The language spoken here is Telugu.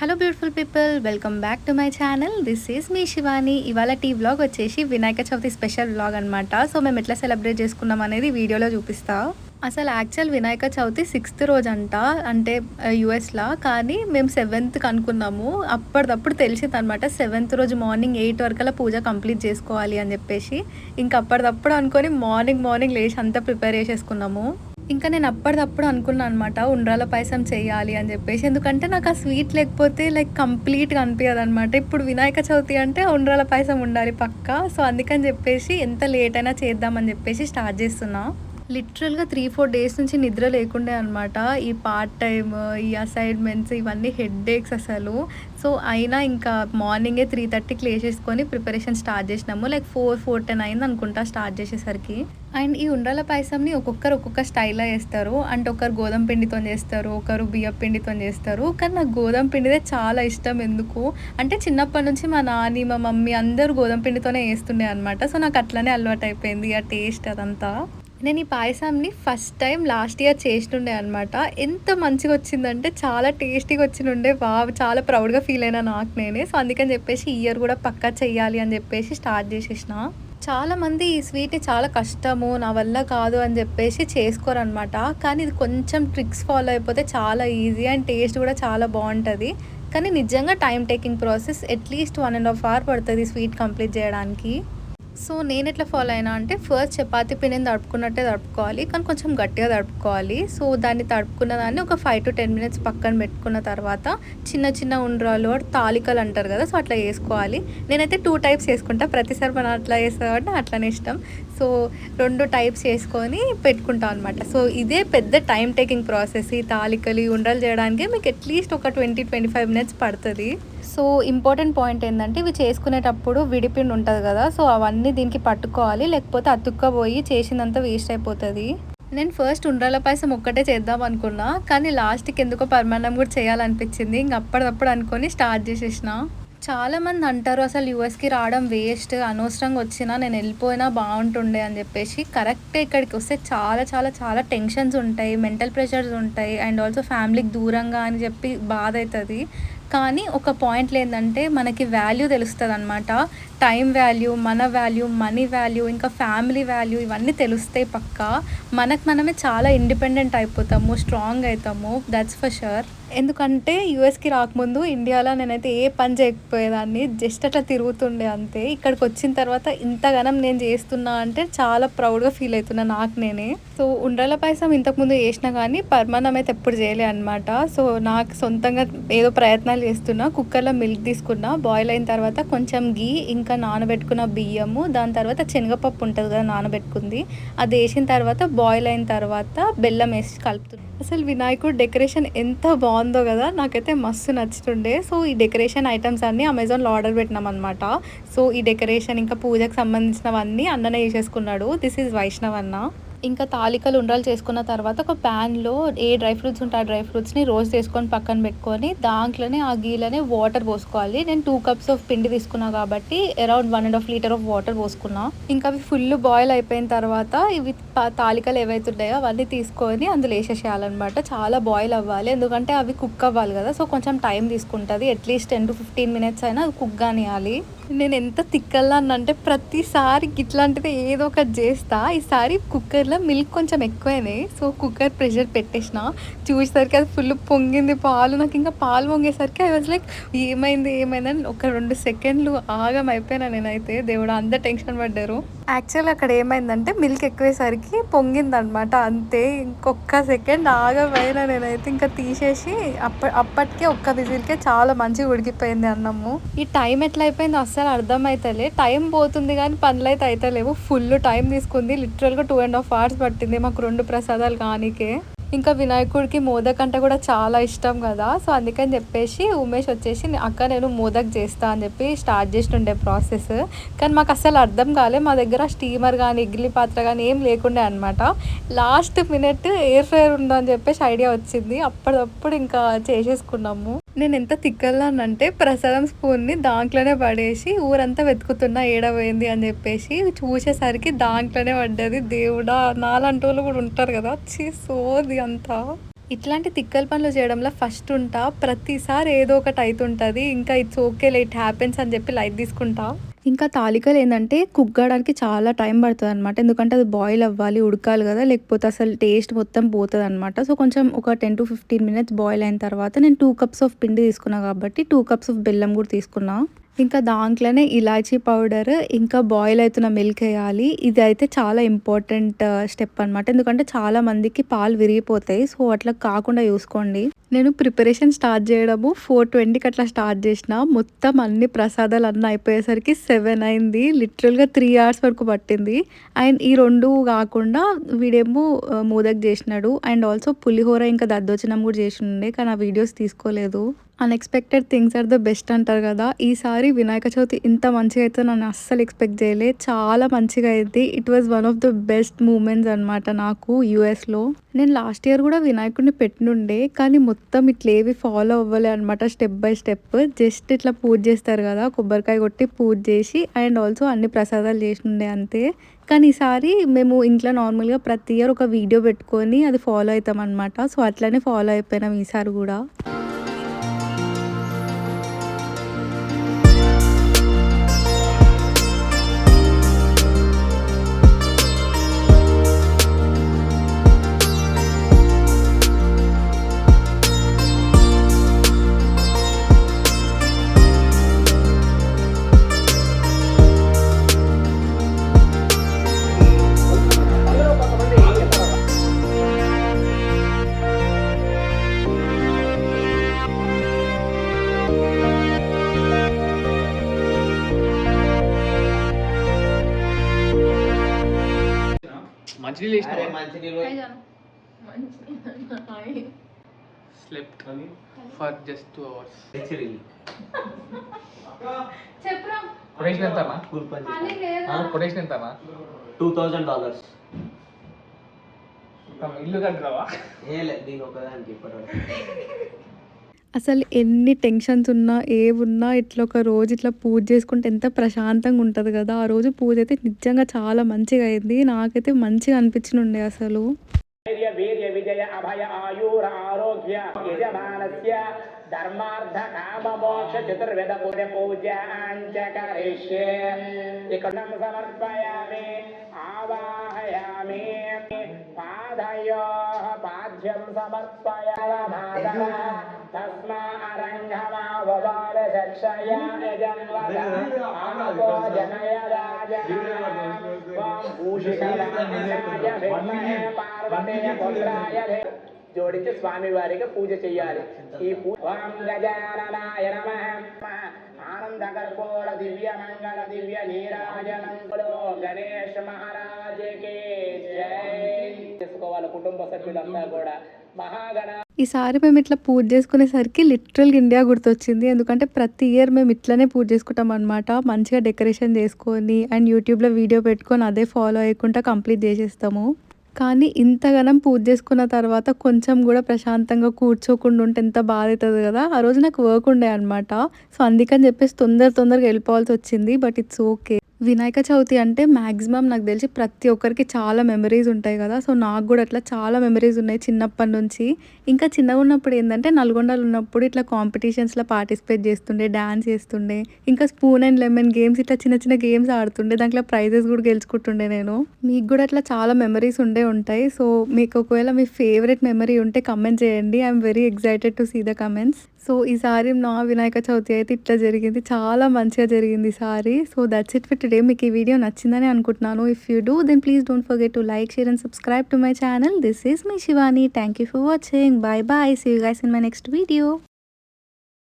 Hello beautiful people, welcome back to my channel. This is me Shivani. ఇవాళ వ్లాగ్ వచ్చేసి వినాయక చవితి స్పెషల్ వ్లాగ్ అనమాట. సో మేము ఎట్లా సెలబ్రేట్ చేసుకున్నాం అనేది వీడియోలో చూపిస్తా. అసలు యాక్చువల్ వినాయక చవితి 6th రోజు అంట, అంటే యూఎస్లో. కానీ మేము 7th అనుకున్నాము. అప్పటిదప్పుడు తెలిసింది అనమాట 7th రోజు మార్నింగ్ 8 వరకల్లా పూజ కంప్లీట్ చేసుకోవాలి అని చెప్పేసి. ఇంకా అప్పటిదప్పుడు అనుకొని మార్నింగ్ లేచి అంతా ప్రిపేర్ చేసేసుకున్నాము. ఇంకా నేను అప్పటిదప్పుడు అనుకున్నాను అనమాట ఉండ్రాల పాయసం చేయాలి అని చెప్పేసి. ఎందుకంటే నాకు ఆ స్వీట్ లేకపోతే కంప్లీట్గా అనిపించదు అనమాట. ఇప్పుడు వినాయక చవితి అంటే ఉండ్రాల పాయసం ఉండాలి పక్కా. సో అందుకని చెప్పేసి ఎంత లేట్ అయినా చేద్దామని చెప్పేసి స్టార్ట్ చేస్తున్నా. లిటరల్గా 3-4 డేస్ నుంచి నిద్ర లేకుండే అనమాట. ఈ పార్ట్ టైమ్, ఈ అసైన్మెంట్స్, ఇవన్నీ హెడ్ఏక్స్ అసలు. సో అయినా ఇంకా మార్నింగే 3:30కి లేచేసుకొని ప్రిపరేషన్ స్టార్ట్ చేసినాము. 4-4:10 అయింది అనుకుంటా స్టార్ట్ చేసేసరికి. అండ్ ఈ ఉండ్రాల పాయసంని ఒక్కొక్క స్టైల్లో చేస్తారు. అంటే ఒకరు గోధుమ పిండితో చేస్తారు, ఒకరు బియ్యం పిండితో చేస్తారు. కానీ నాకు గోధుమ పిండిదే చాలా ఇష్టం. ఎందుకు అంటే చిన్నప్పటి నుంచి మా నాని, మా మమ్మీ అందరూ గోధుమ పిండితోనే వేస్తుండే అనమాట. సో నాకు అట్లనే అలవాటు అయిపోయింది ఆ టేస్ట్ అదంతా. నేను ఈ పాయసంని ఫస్ట్ టైం లాస్ట్ ఇయర్ చేస్తుండే అనమాట. ఎంత మంచిగా వచ్చిందంటే చాలా టేస్టీగా వచ్చినుండే. చాలా ప్రౌడ్గా ఫీల్ అయినా నాకు నేనే. సో అందుకని చెప్పేసి ఈ ఇయర్ కూడా పక్కా చెయ్యాలి అని చెప్పేసి స్టార్ట్ చేసేసిన. చాలామంది ఈ స్వీట్ని చాలా కష్టము, నా వల్ల కాదు అని చెప్పేసి చేసుకోరనమాట. కానీ ఇది కొంచెం ట్రిక్స్ ఫాలో అయిపోతే చాలా ఈజీ అండ్ టేస్ట్ కూడా చాలా బాగుంటుంది. కానీ నిజంగా time taking process. At least 1.5 hour పడుతుంది స్వీట్ కంప్లీట్ చేయడానికి. సో నేను ఎట్లా ఫాలో అయినా అంటే ఫస్ట్ చపాతీ పిండిని తడుపుకున్నట్టే తడుపుకోవాలి, కానీ కొంచెం గట్టిగా తడుపుకోవాలి. సో దాన్ని తడుపుకున్న దాన్ని ఒక 5 to 10 minutes పక్కన పెట్టుకున్న తర్వాత చిన్న ఉండ్రాలు తాలికలు అంటారు కదా, సో అట్లా వేసుకోవాలి. నేనైతే 2 types వేసుకుంటా. ప్రతిసారి మనం అట్లా వేస్తాం కాబట్టి అట్లనే ఇష్టం. సో 2 types వేసుకొని పెట్టుకుంటాం అనమాట. సో ఇదే పెద్ద టైం టేకింగ్ ప్రాసెస్. ఈ తాలికలు ఉండ్రాలు చేయడానికి మీకు అట్లీస్ట్ ఒక 20-25 minutes పడుతుంది. సో ఇంపార్టెంట్ పాయింట్ ఏంటంటే ఇవి చేసుకునేటప్పుడు విడిపిండి ఉంటుంది కదా, సో అవన్నీ దీనికి పట్టుకోవాలి, లేకపోతే అతుక్కపోయి చేసిందంతా వేస్ట్ అయిపోతుంది. నేను ఫస్ట్ ఉండ్రాల పాయసం ఒక్కటే చేద్దాం అనుకున్నా, కానీ లాస్ట్కి ఎందుకో పరమాన్నం కూడా చేయాలనిపించింది. ఇంక అప్పటిదప్పుడు అనుకొని స్టార్ట్ చేసేసిన. చాలామంది అంటారు అసలు యూఎస్కి రావడం వేస్ట్, అనవసరంగా వచ్చినా నేను వెళ్ళిపోయినా బాగుంటుండే అని చెప్పేసి. కరెక్టే, ఇక్కడికి వస్తే చాలా చాలా చాలా టెన్షన్స్ ఉంటాయి, మెంటల్ ప్రెషర్స్ ఉంటాయి, అండ్ ఆల్సో ఫ్యామిలీకి దూరంగా అని చెప్పి బాధ అవుతుంది. కానీ ఒక పాయింట్లో ఏంటంటే మనకి వాల్యూ తెలుస్తుంది అనమాట. టైం వాల్యూ, మన వాల్యూ, మనీ వాల్యూ, ఇంకా ఫ్యామిలీ వాల్యూ, ఇవన్నీ తెలుస్తాయి పక్కా. మనమే చాలా ఇండిపెండెంట్ అయిపోతాము, స్ట్రాంగ్ అవుతాము, దట్స్ ఫర్ షూర్. ఎందుకంటే యూఎస్కి రాకముందు ఇండియాలో నేనైతే ఏ పని చేయకపోయేదాన్ని, జస్ట్ అట్లా తిరుగుతుండే అంతే. ఇక్కడికి వచ్చిన తర్వాత ఇంతగానం నేను చేస్తున్నా అంటే చాలా ప్రౌడ్గా ఫీల్ అవుతున్నా నాకు నేనే. సో ఉండ్రాల పాయసం ఇంతకుముందు చేసినా కానీ పరమాన్నం అయితే ఎప్పుడు చేయలే అనమాట. సో నాకు సొంతంగా ఏదో ప్రయత్నాలు చేస్తున్నా. కుక్కర్లో మిల్క్ తీసుకున్నా, బాయిల్ అయిన తర్వాత కొంచెం గీ, ఇంకా నానబెట్టుకున్న బియ్యము, దాని తర్వాత శనగపప్పు ఉంటుంది కదా నానబెట్టుకుంది, అది వేసిన తర్వాత బాయిల్ అయిన తర్వాత బెల్లం వేసి కలుపుతుంది. అసలు వినాయకుడు డెకరేషన్ ఎంత బాగుందో కదా, నాకైతే మస్తు నచ్చుతుండే. సో ఈ డెకరేషన్ ఐటమ్స్ అన్నీ అమెజాన్లో ఆర్డర్ పెట్టినాం అనమాట. సో ఈ డెకరేషన్ ఇంకా పూజకు సంబంధించినవన్నీ అన్ననే చేసేసుకున్నాడు. దిస్ ఈజ్ వైష్ణవ్ అన్న. ఇంకా తాలికలు ఉండ్రాలు చేసుకున్న తర్వాత ఒక ప్యాన్లో ఏ డ్రై ఫ్రూట్స్ ఉంటే ఆ డ్రై ఫ్రూట్స్ని రోస్ట్ చేసుకొని పక్కన పెట్టుకొని దాంట్లోనే ఆ గీలోనే వాటర్ పోసుకోవాలి. నేను 2 cups ఆఫ్ పిండి తీసుకున్నా కాబట్టి అరౌండ్ 1.5 liter ఆఫ్ వాటర్ పోసుకున్నా. ఇంకా అవి ఫుల్ బాయిల్ అయిపోయిన తర్వాత ఇవి తాలికలు ఏవైతున్నాయో అవన్నీ తీసుకొని అందులో వేసేసేయాలన్నమాట. చాలా బాయిల్ అవ్వాలి, ఎందుకంటే అవి కుక్ అవ్వాలి కదా. సో కొంచెం టైం తీసుకుంటుంది, అట్లీస్ట్ 10 to 15 minutes అయినా అది కుక్ కానివ్వాలి. నేను ఎంత తిక్కల్లానంటే ప్రతిసారి ఇట్లాంటిది ఏదో ఒకటి చేస్తా. ఈసారి కుక్కర్లో మిల్క్ కొంచెం ఎక్కువైనాయి, సో కుక్కర్ ప్రెషర్ పెట్టేసిన. చూసేసరికి అది ఫుల్ పొంగింది పాలు. నాకు ఇంకా పాలు పొంగేసరికి ఐ వాజ్ లైక్ ఏమైందని ఒక 2 seconds ఆగం అయిపోయినా నేనైతే. దేవుడు అందరు టెన్షన్ పడ్డారు. యాక్చువల్ అక్కడ ఏమైందంటే మిల్క్ ఎక్కువేసరికి పొంగిందనమాట, అంతే. ఇంకొక సెకండ్ ఆగమైనా నేనైతే. ఇంకా తీసేసి అప్పటికే ఒక్క విజిల్కే చాలా మంచిగా ఉడికిపోయింది అన్నము. ఈ టైం ఎట్లా అయిపోయింది అస్సలు అర్థమవుతలే. టైం పోతుంది కానీ పనులు అయితే అవుతలేవు. ఫుల్ టైం తీసుకుంది, లిటరల్గా 2.5 hours పట్టింది మాకు 2 ప్రసాదాలు కానీకే. ఇంకా వినాయకుడికి మోదక్ అంటే కూడా చాలా ఇష్టం కదా, సో అందుకని చెప్పేసి ఉమేష్ వచ్చేసి అక్క నేను మోదక్ చేస్తా అని చెప్పి స్టార్ట్ చేస్తుండే ప్రాసెస్. కానీ మాకు అసలు అర్థం కాలే, మా దగ్గర స్టీమర్ కానీ ఇడ్లీ పాత్ర కానీ ఏం లేకుండే అనమాట. లాస్ట్ మినిట్ ఎయిర్ ఫ్రైయర్ ఉందని చెప్పేసి ఐడియా వచ్చింది, అప్పటికప్పుడు ఇంకా చేసేసుకున్నాము. నేను ఎంత తిక్కల్లానంటే ప్రసాదం స్పూన్ని దాంట్లోనే పడేసి ఊరంతా వెతుకుతున్నా ఏడపోయింది అని చెప్పేసి. చూసేసరికి దాంట్లోనే పడ్డది. దేవుడా, నాలాంటి వాళ్ళు కూడా ఉంటారు కదా, సోది అంతా. ఇట్లాంటి తిక్కల పనులు చేయడంలో ఫస్ట్ ఉంటా. ప్రతిసారి ఏదో ఒకటి అయితుంటది. ఇంకా ఇట్స్ ఓకేలే ఇట్ హ్యాపెన్స్ అని చెప్పి లైట్ తీసుకుంటా. ఇంకా తాలికలు ఏందంటే కుక్ కావడానికి చాలా టైం పడతదనమాట. ఎందుకంటే అది బాయిల్ అవ్వాలి, ఉడకాలి గదా! లేకపోతే అసలు టేస్ట్ మొత్తం పోతదనమాట. సో, కొంచెం ఒక 10-15 మినిట్స్ బాయిల్ అయిన తర్వాత నేను 2 కప్స్ ఆఫ్ పిండి తీసుకున్నా కాబట్టి 2 కప్స్ ఆఫ్ బెల్లం కూడా తీసుకున్నా. ఇంకా దాంట్లోనే ఇలాచీ పౌడర్, ఇంకా బాయిల్ అయితున్న మిల్క్ ఎయాలి. ఇదైతే చాలా ఇంపార్టెంట్ స్టెప్ అనమాట. ఎందుకంటే చాలా మందికి పాలు విరిగిపోతాయి. సో, అట్లా కాకుండా చూసుకోండి. నేను ప్రిపరేషన్ స్టార్ట్ చేయడము 4:20కి అట్లా స్టార్ట్ చేసిన. మొత్తం అన్ని ప్రసాదాలు అన్నీ అయిపోయేసరికి 7 అయింది. లిటరల్‌గా 3 అవర్స్ వరకు పట్టింది. అండ్ ఈ 2 కాకుండా వీడేమో మోదక్ చేసినాడు. అండ్ ఆల్సో పులిహోర ఇంకా దద్దోజనం కూడా చేసిండే. కానీ ఆ వీడియోస్ తీసుకోలేదు. Unexpected things are the best అంటారు కదా! ఈసారి వినాయక చవితి ఇంత మంచిగా అయితదని నేను అస్సలు ఎక్స్‌పెక్ట్ చేయలే. చాలా మంచిగా అయింది. It was one of the best moments అనమాట నాకు యూఎస్‌లో. నేను లాస్ట్ ఇయర్ కూడా వినాయకుడిని పెట్టినుండే. కానీ మొత్తం ఇట్లేవి ఫాలో అవ్వలే అనమాట స్టెప్ బై స్టెప్. జస్ట్ ఇట్లా పూజ చేస్తారు కదా! కొబ్బరికాయ కొట్టి పూజ చేసి అండ్ ఆల్సో అన్ని ప్రసాదాలు చేసినుండే అంతే. కానీ ఈసారి మేము ఇంట్లో నార్మల్‌గా ప్రతి ఇయర్ ఒక వీడియో పెట్టుకొని అది ఫాలో అయితామనమాట. సో, అట్లనే ఫాలో అయిపోయినాం ఈసారి కూడా. మంచినీళ్ళు వేసినావా? అరే మంచినీళ్ళు Slept for just 2 hours. చెప్పురా కొటేషన్ ఎంత అన్న? కూల్ పని పని లేదా? కొటేషన్ ఎంత అన్న? $2,000 తమ ఇల్లు కట్టరావా? ఏలే దీని ఒకదానికి ఇప్పటివరకు. అసలు ఎన్ని టెన్షన్స్ ఉన్నా, ఏవున్నా ఇట్లా ఒక రోజు ఇట్లా పూజ చేసుకుంటే ఎంత ప్రశాంతంగా ఉంటది కదా! ఆ రోజు పూజ అయితే నిజంగా చాలా మంచిగా అయింది. నాకైతే మంచిగా అనిపించినుండే అసలు. ధైర్య వీర్య విజయ అభయ ఆయుర ఆరోగ్య యజమానస్య ధర్మార్థ కామ మోక్ష చతుర్వేద పూజాంచ కరిష్యే ఇక్కడ సమర్పయామి ఆవాహయామి పాదయోః పాద్యం సమర్పయామి తస్మా అరంగమా వవాల చక్షయ యజన్వద ఆనో జనయ రాజనా వం భూషికలాయ విద్మహే పార్వతీయ పుత్రాయ జోడించి స్వామి వారికి పూజ చేయాలి. ఈ ఓం గజాననాయ నమః ఆనంద కర్పూర దివ్య మంగళ దివ్య నీరాజనం గణేష్ మహారాజకి జై చేసుకోవాలి. కుటుంబ సభ్యులంతా కూడా మహాగణ. ఈసారి మేము ఇట్లా పూజ చేసుకునేసరికి లిటరల్‌గా ఇండియా గుర్తొచ్చింది. ఎందుకంటే ప్రతి ఇయర్ మేము ఇట్లనే పూజ చేసుకుంటాం అనమాట. మంచిగా డెకరేషన్ చేసుకొని అండ్ యూట్యూబ్‌లో వీడియో పెట్టుకొని అదే ఫాలో అయ్యకుండా కంప్లీట్ చేసేస్తాము. కానీ ఇంతగనం పూజ చేసుకున్న తర్వాత కొంచెం కూడా ప్రశాంతంగా కూర్చోకుండా ఉంటే ఎంత బాధ అవుతుంది కదా! ఆ రోజు నాకు వర్క్ ఉండే అనమాట. సో, అందుకని చెప్పేసి తొందరగా వెళ్ళిపోవాల్సి వచ్చింది. But it's okay. Vinayaka Chavithi అంటే మ్యాక్సిమం నాకు తెలిసి ప్రతి ఒక్కరికి చాలా మెమరీస్ ఉంటాయి కదా! సో, నాకు కూడా అట్లా చాలా మెమరీస్ ఉన్నాయి చిన్నప్పటి నుంచి. ఇంకా చిన్నగా ఉన్నప్పుడు ఏంటంటే నల్గొండలో ఉన్నప్పుడు ఇట్లా కాంపిటీషన్స్‌లో పార్టిసిపేట్ చేస్తుండే, డాన్స్ చేస్తుండే, ఇంకా స్పూన్ అండ్ లెమన్ గేమ్స్ ఇట్లా చిన్న చిన్న గేమ్స్ ఆడుతుండే. దాంట్లో ప్రైజెస్ కూడా గెలుచుకుంటుండే నేను. మీకు కూడా అట్లా చాలా మెమరీస్ ఉండే ఉంటాయి. సో, మీకు ఒకవేళ మీ ఫేవరెట్ మెమరీ ఉంటే కమెంట్ చేయండి. I'm very excited to see the comments. So, ఈసారి నా వినాయక చవితి అయితే ఇట్లా జరిగింది. చాలా మంచిగా జరిగింది ఈసారి. So, that's it for today. మీకు ఈ వీడియో నచ్చిందని అనుకుంటున్నాను. If you do then please don't forget to like, share and subscribe to my channel. This is me Shivani. Thank you for watching. Bye bye. See you guys in my next video.